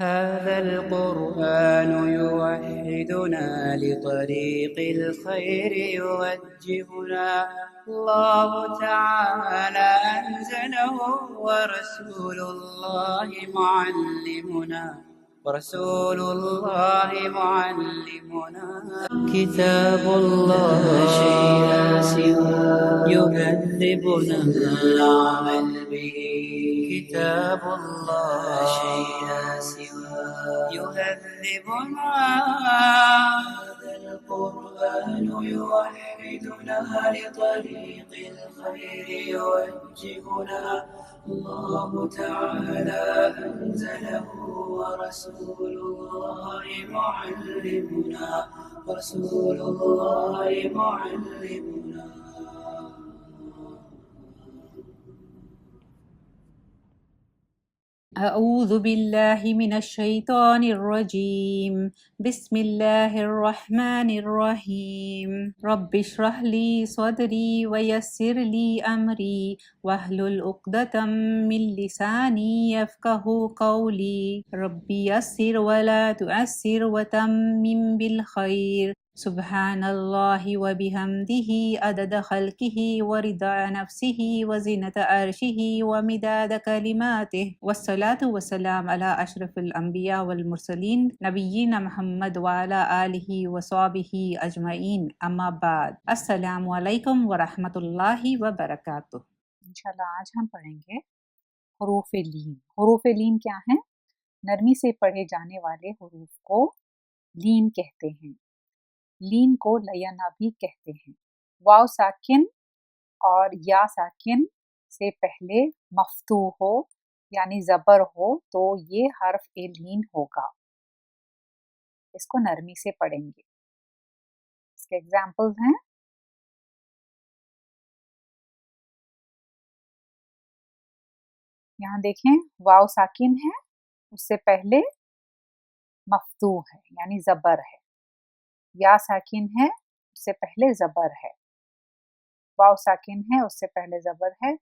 هذا القرآن يوحدنا لطريق الخير يوجهنا الله تعالى أنزله ورسول الله معلمنا كتاب الله لا شيء سوى يهذبنا العمل به كتاب الله لا شيء سوى يهذبنا هذا القرآن يوحدنا لطريق الخير يوجهنا الله تعالى أنزله ورسول الله معلمنا أعوذ بالله من الشيطان الرجيم بسم الله الرحمن الرحيم رب اشرح لي صدري ويسر لي أمري واحلل عقدة من لساني يفقه قولي رب يسر ولا تعسر وتمم بالخير سبحان الله وبحمده عدد خلقه ورضا نفسه وزنة عرشه ومداد كلماته والصلاة والسلام على أشرف الأنبياء والمرسلين نبينا محمد وعلى آله وصحبه أجمعين أما بعد السلام علیکم ورحمۃ اللہ وبرکاتہ۔ انشاءاللہ آج ہم پڑھیں گے حروف لین۔ حروف لین کیا ہیں؟ نرمی سے پڑھے جانے والے حروف کو لین کہتے ہیں۔ لین کو لینا بھی کہتے ہیں۔ واو ساکن اور یا ساکن سے پہلے مفتوح ہو یعنی زبر ہو تو یہ حرف لین ہوگا۔ اس کو نرمی سے پڑھیں گے۔ اس کے ایگزامپلز ہیں یہاں دیکھیں، واو ساکن ہے، اس سے پہلے مفتوح ہے یعنی زبر ہے۔ یا ساکن ہے، اس سے پہلے زبر ہے۔ واو ساکن ہے، اس سے پہلے زبر ہے۔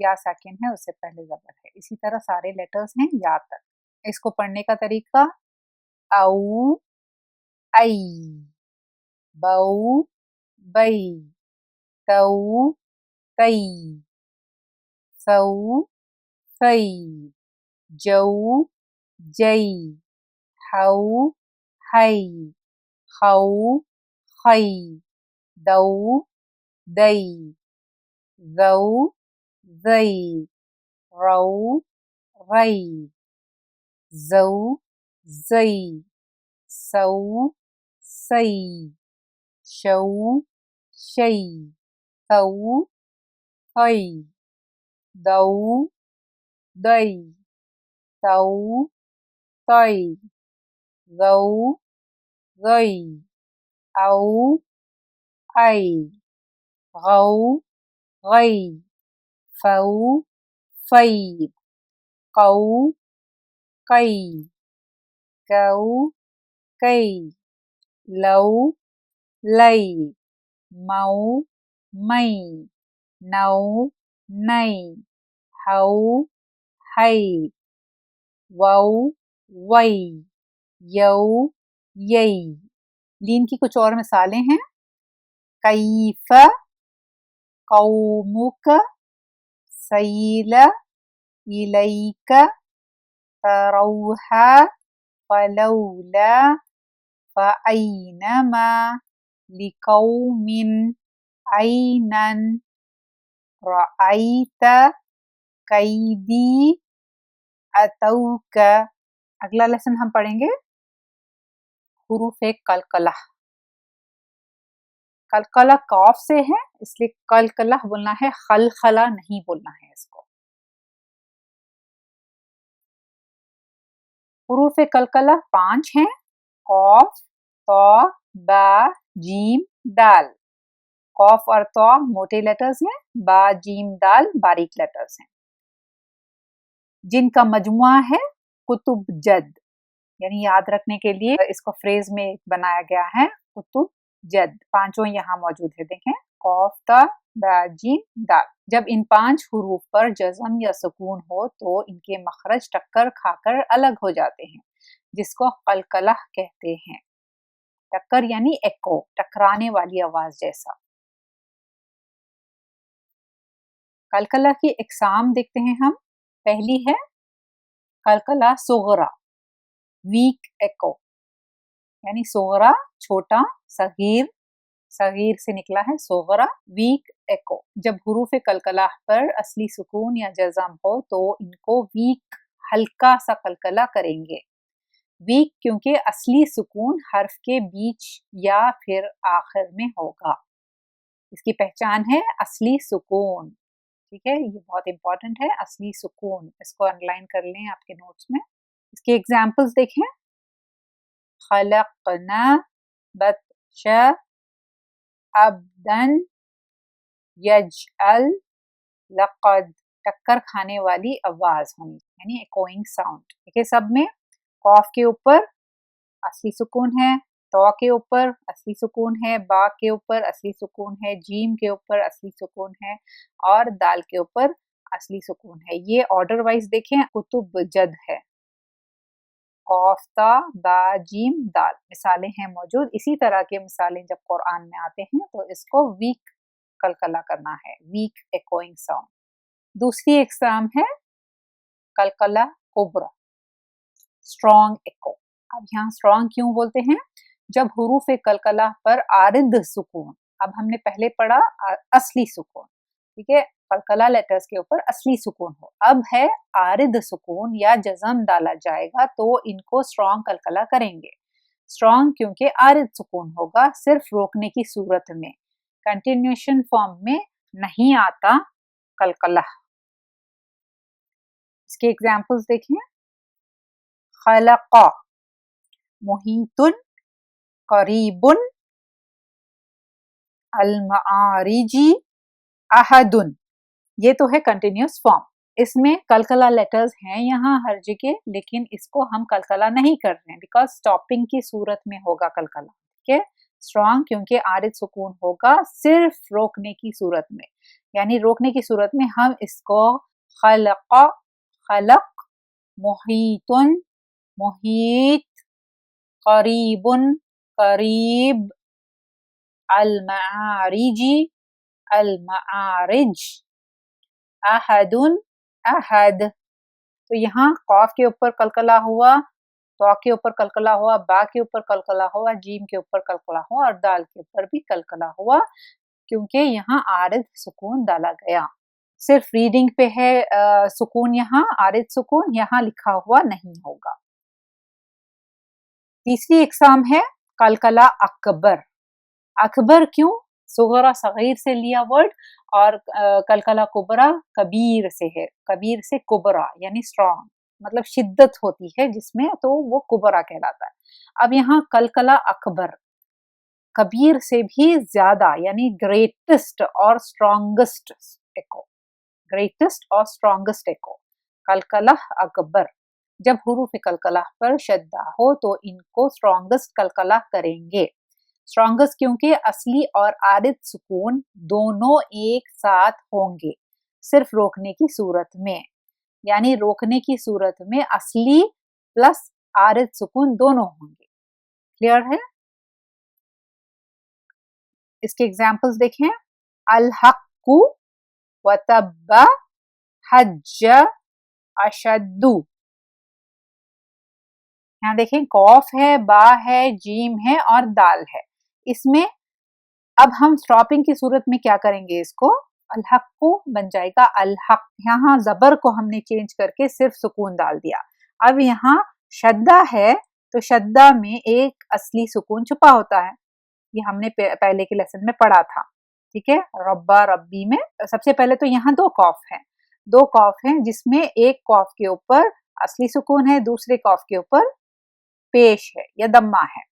یا ساکن ہے، اس سے پہلے زبر ہے۔ اسی طرح سارے لیٹرز ہیں یا تک۔ اس کو پڑھنے کا طریقہ او، ای، بو، بئی، تو، تئی، سو، فئی، جو، جئی، ہو، ہئی، خو، خی، دو، دئی، ذو، ذئی، رو، رئی، زو، زئی، سو، سئی، شو، شئی، ثو، ثئی، دو، دئی، تو، طئی، غو، غئی، او، ای، غو، غئی، فو، فئی، قو، قئی، کو، کئی، لو، لئی، مو، مئی، نو، نئی، ہو، ہئی، وو، وئی، یو، یئی۔ لین کی کچھ اور مثالیں ہیں: کیف، قومک، سیل، الیک، فروح، فلولا، فأینما، لقوم، عینا، رأیت، قیدی، اتوک۔ اگلا لیسن ہم پڑھیں گے حروف قلقلہ۔ قلقلہ قاف سے ہے اس لیے قلقلہ بولنا ہے، خلخلہ نہیں بولنا ہے اس کو۔ حروف قلقلہ 5 ہیں: قاف، طا، با، جیم، دال۔ قاف اور طا موٹے لیٹرز ہیں، با، جیم، دال باریک لیٹرز ہیں، جن کا مجموعہ ہے کتب جد، یعنی یاد رکھنے کے لیے اس کو فریز میں بنایا گیا ہے کتب جد۔ 5 یہاں موجود ہے، دیکھیں: قاف، تا، बा जीम दाल। जब इन 5 हुरूफ पर जज़म या सुकून हो तो इनके मखरज टक्कर खाकर अलग हो जाते हैं, जिसको कलकला कहते हैं। टक्कर यानी एको, टकराने वाली आवाज जैसा। कलकला की इकसाम देखते हैं हम। पहली है कलकला सुगरा, वीक एको, यानी सोगरा छोटा, सगीर, सगीर से निकला है सोगरा, वीक एको। जब हुरूफ कलकला पर असली सुकून या जज़म हो तो इनको वीक, हल्का सा कलकला करेंगे। वीक क्योंकि असली सुकून हर्फ के बीच या फिर आखिर में होगा। इसकी पहचान है असली सुकून, ठीक है, ये बहुत इंपॉर्टेंट है, असली सुकून। इसको अंडरलाइन कर लें आपके नोट्स में। इसके एग्जाम्पल्स देखें। खलकना बतशा अबदन यजअल लक़द, टक्कर खाने वाली आवाज होनी, यानी एकोइंग साउंड। देखिए सब में कॉफ के ऊपर असली सुकून है, तो के ऊपर असली सुकून है, बा के ऊपर असली सुकून है, जीम के ऊपर असली सुकून है और दाल के ऊपर असली सुकून है। ये ऑर्डर वाइज देखें, कुतुब जद है, कौफ्ता बा जीम दाल, मिसालें हैं मौजूद। इसी तरह के मिसालें जब कुरान में आते हैं तो इसको वीक कलकला करना है, वीक एकोइंग साउंड। दूसरी इकसाम है कलकला कुबरा, स्ट्रॉन्ग एको। अब यहाँ स्ट्रॉन्ग क्यों बोलते हैं? जब हुरूफ कलकला पर आरिद सुकून, अब हमने पहले पढ़ा असली सुकून, ठीक है, कलकला लेटर्स के ऊपर असली सुकून हो, अब है आरिद सुकून या जज़म डाला जाएगा तो इनको स्ट्रॉन्ग कलकला करेंगे। स्ट्रॉन्ग क्योंकि आरिद सुकून होगा, सिर्फ रोकने की सूरत में, कंटिन्यूएशन फॉर्म में नहीं आता कलकला। इसके एग्जाम्पल्स देखें। खलक़ा, मुहीतुन, करीबुन, अल-मआरिजी, अहदुन, ये तो है कंटिन्यूस फॉर्म। इसमें कलकला लेटर्स हैं यहाँ हर जगह, लेकिन इसको हम कलकला नहीं कर रहे हैं बिकॉज स्टॉपिंग की सूरत में होगा कलकला, ठीक है। स्ट्रॉन्ग क्योंकि आरिद सुकून होगा, सिर्फ रोकने की सूरत में, यानी रोकने की सूरत में हम इसको खलक़ा, खलक, मुहीतुन, मुहीत, करीबुन, करीब, अल-मआरिजी, अल-मआरिज, अहदुन, अहद। तो यहाँ कॉफ के ऊपर कलकला हुआ, तो के ऊपर कलकला हुआ, बा के ऊपर कलकला हुआ, जीम के ऊपर कलकला हुआ और दाल के ऊपर भी कलकला हुआ, क्योंकि यहाँ आरिद सुकून डाला गया। सिर्फ रीडिंग पे है सुकून, यहाँ आरिद सुकून यहाँ लिखा हुआ नहीं होगा। तीसरी इकसाम है कलकला अकबर। अकबर क्यों? सुगरा सगीर से लिया वर्ड, और कलकला कुबरा कबीर से है, कबीर से कुबरा यानी स्ट्रॉन्ग, मतलब शिद्दत होती है जिसमें, तो वो कुबरा कहलाता है। अब यहाँ कलकला अकबर, कबीर से भी ज्यादा, यानी ग्रेटेस्ट और स्ट्रॉन्गेस्ट एको, ग्रेटेस्ट और स्ट्रॉन्गेस्ट एको, कलकला अकबर। जब हुरूफ कलकला पर शद्दा हो तो इनको स्ट्रॉन्गेस्ट कलकला करेंगे। स्ट्रॉन्गेस्ट क्योंकि असली और आरिद सुकून दोनों एक साथ होंगे, सिर्फ रोकने की सूरत में, यानी रोकने की सूरत में असली प्लस आरिद सुकून दोनों होंगे। क्लियर है? इसके एग्जाम्पल्स देखें। अल-हक्कु, वतब्बा, हज्ज, अशद्दु। यहाँ देखें कॉफ है, बा है, जीम है और दाल है। इसमें अब हम स्टॉपिंग की सूरत में क्या करेंगे, इसको अल-हक को बन जाएगा अल-हक। यहाँ जबर को हमने चेंज करके सिर्फ सुकून डाल दिया। अब यहाँ शद्दा है तो शद्दा में एक असली सुकून छुपा होता है, ये हमने पहले के लेसन में पढ़ा था, ठीक है। रब्बा, रब्बी में सबसे पहले तो यहाँ दो कॉफ हैं जिसमें एक कॉफ के ऊपर असली सुकून है, दूसरे कॉफ के ऊपर पेश है या दम्मा है।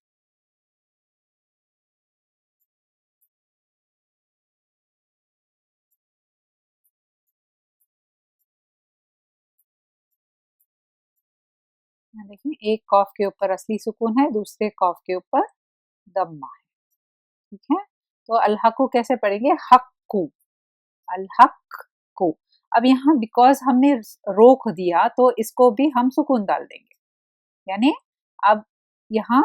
देखिए एक कॉफ के ऊपर असली सुकून है, दूसरे कॉफ के ऊपर दम्मा है, ठीक है। तो अल-हक्कु कैसे पढ़ेंगे? हक्कु, الحق کو. اب یہاں بیکاز ہم نے روک دیا تو اس کو بھی ہم سکون ڈال دیں گے. یعنی اب یہاں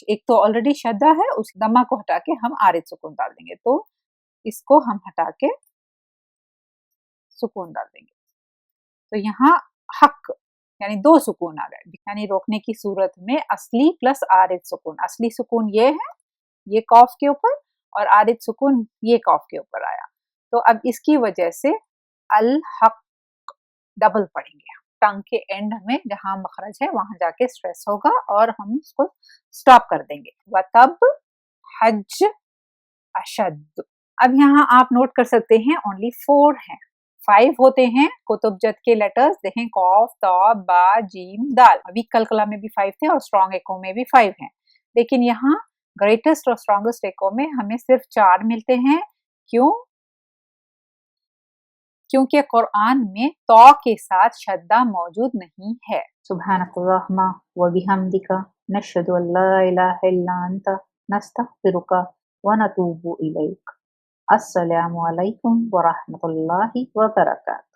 ایک تو آلریڈی شدہ ہے، اس دمہ کو ہٹا کے ہم عارض سکون ڈال دیں گے، تو اس کو ہم ہٹا کے سکون ڈال دیں گے. تو یہاں حق یعنی دو سکون آ گئے، یعنی روکنے کی صورت میں اصلی پلس عارض سکون. اصلی سکون یہ ہے، یہ قاف کے اوپر، اور عارض سکون یہ قاف کے اوپر آیا. تو اب اس کی وجہ سے الحق ڈبل پڑھیں گے، ٹنگ کے اینڈ میں جہاں مخرج ہے وہاں جا کے سٹریس ہوگا اور ہم اس کو سٹاپ کر دیں گے. وَتَب حج اشد. اب یہاں آپ نوٹ کر سکتے ہیں اونلی 4 ہیں، 5 ہوتے ہیں کتب جد کے لیٹرز. دیکھیں قاف، تا، با، جیم، دال. ابھی کلکلا میں بھی 5 تھے اور اسٹرانگ ایکو میں بھی 5 ہیں، لیکن یہاں گریٹسٹ اور اسٹرانگسٹ ایکو میں ہمیں صرف 4 ملتے ہیں. کیوں؟ کیونکہ قرآن میں تا کے ساتھ شدہ موجود نہیں ہے. سبحانک اللہم و بحمدک نشہد ان لا الہ الا انت نستغفرک و نتوب الیک. السلام علیکم ورحمۃ اللہ وبرکاتہ.